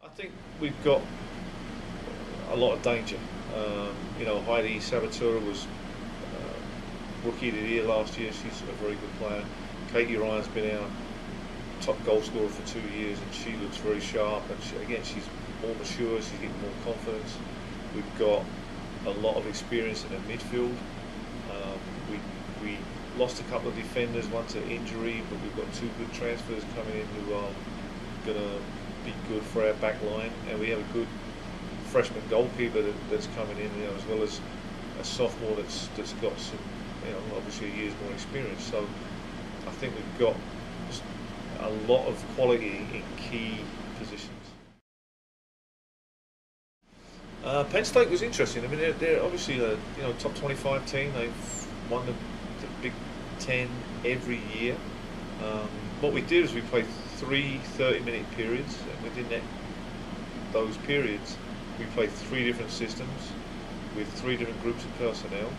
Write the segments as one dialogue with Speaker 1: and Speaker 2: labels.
Speaker 1: I think we've got a lot of danger. Heidi Sabatura was rookie of the year last year. She's a very good player. Katie Ryan's been our top goal scorer for 2 years, and she looks very sharp. And she's more mature. She's getting more confidence. We've got a lot of experience in the midfield. We lost a couple of defenders, one to injury, but we've got 2 good transfers coming in who are going to be good for our back line, and we have a good freshman goalkeeper that's coming in, as well as a sophomore that's got some, obviously a year's more experience. So I think we've got a lot of quality in key positions. Penn State was interesting. I mean, they're obviously a top 25 team. They've won the Big Ten every year. What we did is we played 3 30-minute periods, and within those periods we played 3 different systems with 3 different groups of personnel,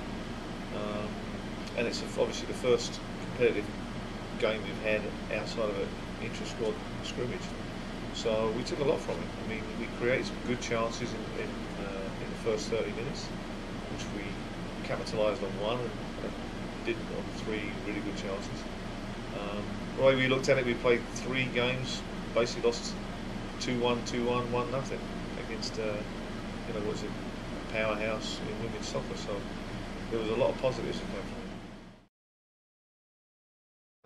Speaker 1: and it's obviously the first competitive game we've had outside of an intra-squad scrimmage. So we took a lot from it. I mean, we created some good chances in the first 30 minutes, which we capitalised on 1 and didn't on 3 really good chances. The way we looked at it, we played 3 games, basically lost 2-1, 2-1, 1-0 against was it a powerhouse in women's soccer. So there was a lot of positives that came from it.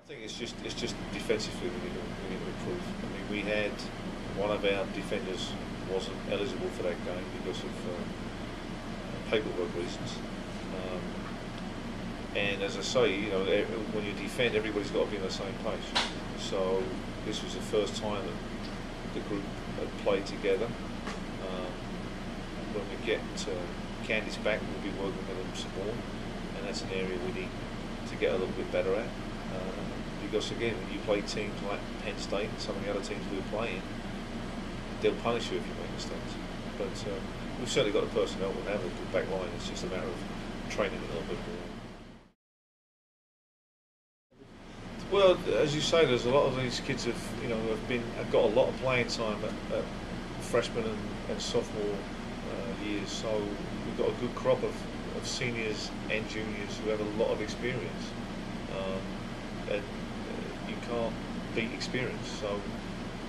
Speaker 1: I think it's just defensively we need to improve. I mean, we had one of our defenders wasn't eligible for that game because of paperwork reasons. And as I say, when you defend, everybody's got to be on the same page. So this was the first time that the group had played together. When we get Candice back, we'll be working with them some more, and that's an area we need to get a little bit better at. Because again, when you play teams like Penn State and some of the other teams we're playing, they'll punish you if you make mistakes. But we've certainly got the personnel, we'll have a good back line. It's just a matter of training a little bit more. Well, as you say, there's a lot of these kids have got a lot of playing time at freshman and sophomore years. So we've got a good crop of seniors and juniors who have a lot of experience, and you can't beat experience. So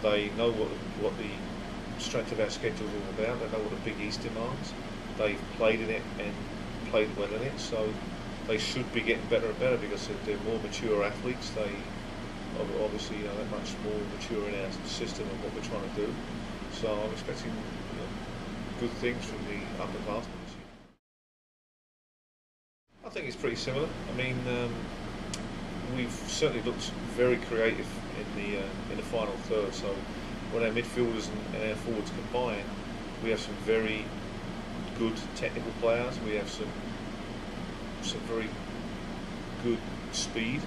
Speaker 1: they know what the strength of our schedule is all about. They know what the Big East demands. They've played in it and played well in it. So they should be getting better and better because they're more mature athletes. They obviously they're much more mature in our system and what we're trying to do. So I'm expecting good things from the upperclassmen this year. I think it's pretty similar. I mean, we've certainly looked very creative in the final third. So when our midfielders and our forwards combine, we have some very good technical players. We have some very good speed,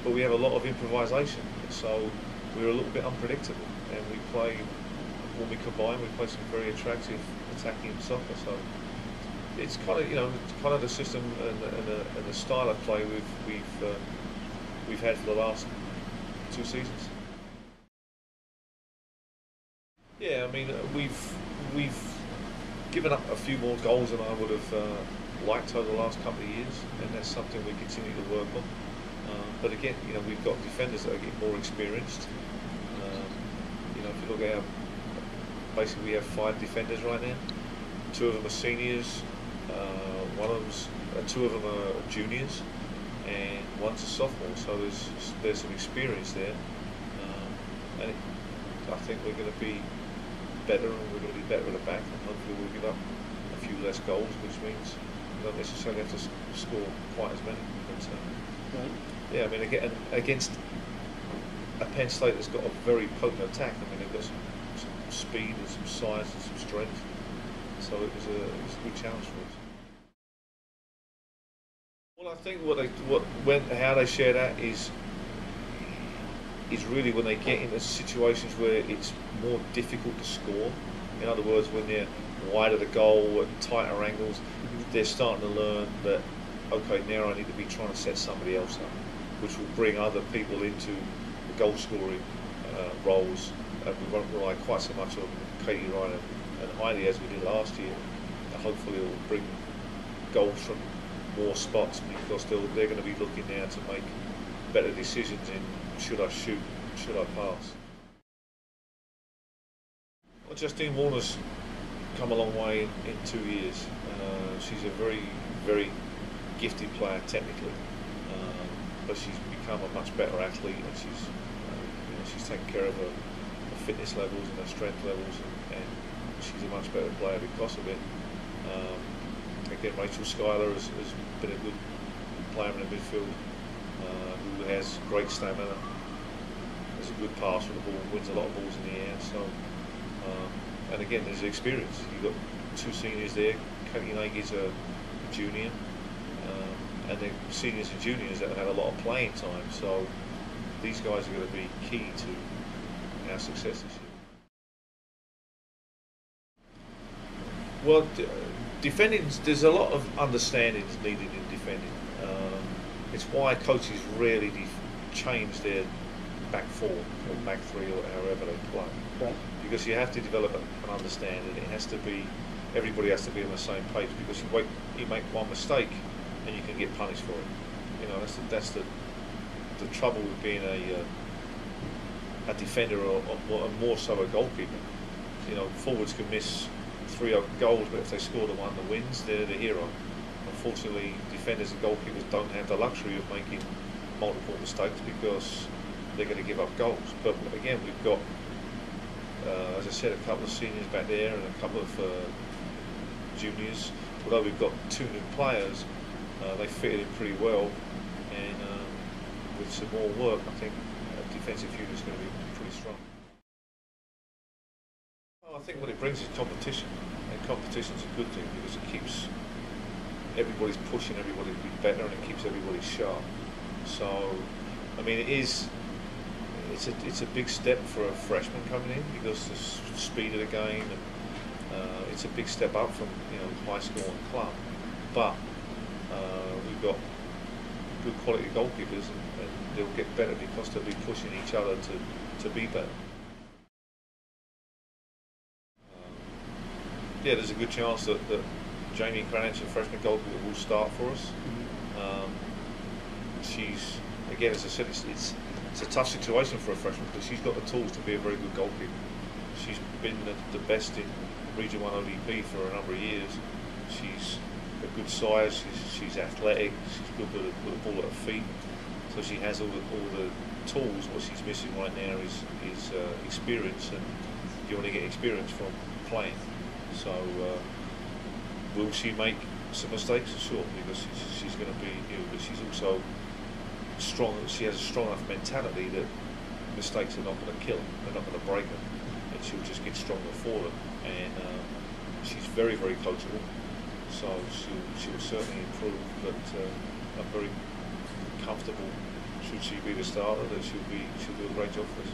Speaker 1: but we have a lot of improvisation. So we're a little bit unpredictable, and when we combine, we play some very attractive attacking soccer. So it's kind of the system and the style of play we've had for the last 2 seasons. Yeah, I mean we've given up a few more goals than I would have liked over the last couple of years, and that's something we continue to work on. But again, we've got defenders that are getting more experienced. If you look at basically we have 5 defenders right now. 2 of them are seniors, 2 of them are juniors, and 1's a sophomore. So there's some experience there, and I think we're going to be better, and we're going to be better at the back, and hopefully we'll give up a few less goals, which means we don't necessarily have to score quite as many. But,
Speaker 2: right.
Speaker 1: Yeah, I mean, against a Penn State that's got a very potent attack. I mean, they've got some speed and some size and some strength. So it was a good challenge for us. Well, I think how they share that is really when they get into situations where it's more difficult to score. In other words, when they're wide of the goal at tighter angles, they're starting to learn that, okay, now I need to be trying to set somebody else up, which will bring other people into the goal scoring roles we won't rely quite so much on Katie Ryan and Heidi as we did last year. Hopefully it will bring goals from more spots, because they're going to be looking now to make better decisions in should I shoot, should I pass. Well, Justine Warner's come a long way in 2 years. She's a very, very gifted player technically, but she's become a much better athlete, and she's taken care of her fitness levels and her strength levels, and she's a much better player because of it. Again, Rachel Schuyler has been a good player in the midfield, who has great stamina, has a good pass for the ball, wins a lot of balls in the air. So, and again, there's experience. You've got 2 seniors there. Katie Nagy's a junior, and then seniors and juniors that have had a lot of playing time. So these guys are going to be key to our success this year. Well, defending, there's a lot of understandings needed in defending. It's why coaches rarely change their back 4 or back 3 or however they play.
Speaker 2: Right.
Speaker 1: Because you have to develop an understanding. It has to be, everybody has to be on the same page, because you make one mistake and you can get punished for it. You know, that's the trouble with being a defender, or more so a goalkeeper. You know, forwards can miss 3 goals, but if they score the one that wins, they're the hero. Unfortunately, defenders and goalkeepers don't have the luxury of making multiple mistakes, because they're going to give up goals. But again, we've got, as I said, a couple of seniors back there and a couple of juniors. Although we've got 2 new players, they fitted in pretty well, and with some more work, I think defensive unit is going to be pretty strong. I think what it brings is competition, and competition's a good thing, because it keeps everybody's pushing everybody to be better, and it keeps everybody sharp. So, I mean, it's a big step for a freshman coming in, because the speed of the game, and it's a big step up from high school and club. But we've got good quality goalkeepers, and they'll get better because they'll be pushing each other to be better. Yeah, there's a good chance that Jamie Cranich, a freshman goalkeeper, will start for us. She's, again, as I said, it's a tough situation for a freshman, because she's got the tools to be a very good goalkeeper. She's been the best in Region 1 ODP for a number of years. She's a good size, she's athletic, she's good with the ball at her feet. So she has all the tools. What she's missing right now is experience, and you want to get experience from playing. So will she make some mistakes? Sure, because she's going to be new, but she's also strong. She has a strong enough mentality that mistakes are not going to kill her, they're not going to break her, and she'll just get stronger for them. And she's very, very coachable, so she'll certainly improve. But I'm very comfortable, should she be the starter, that she'll do a great job for us.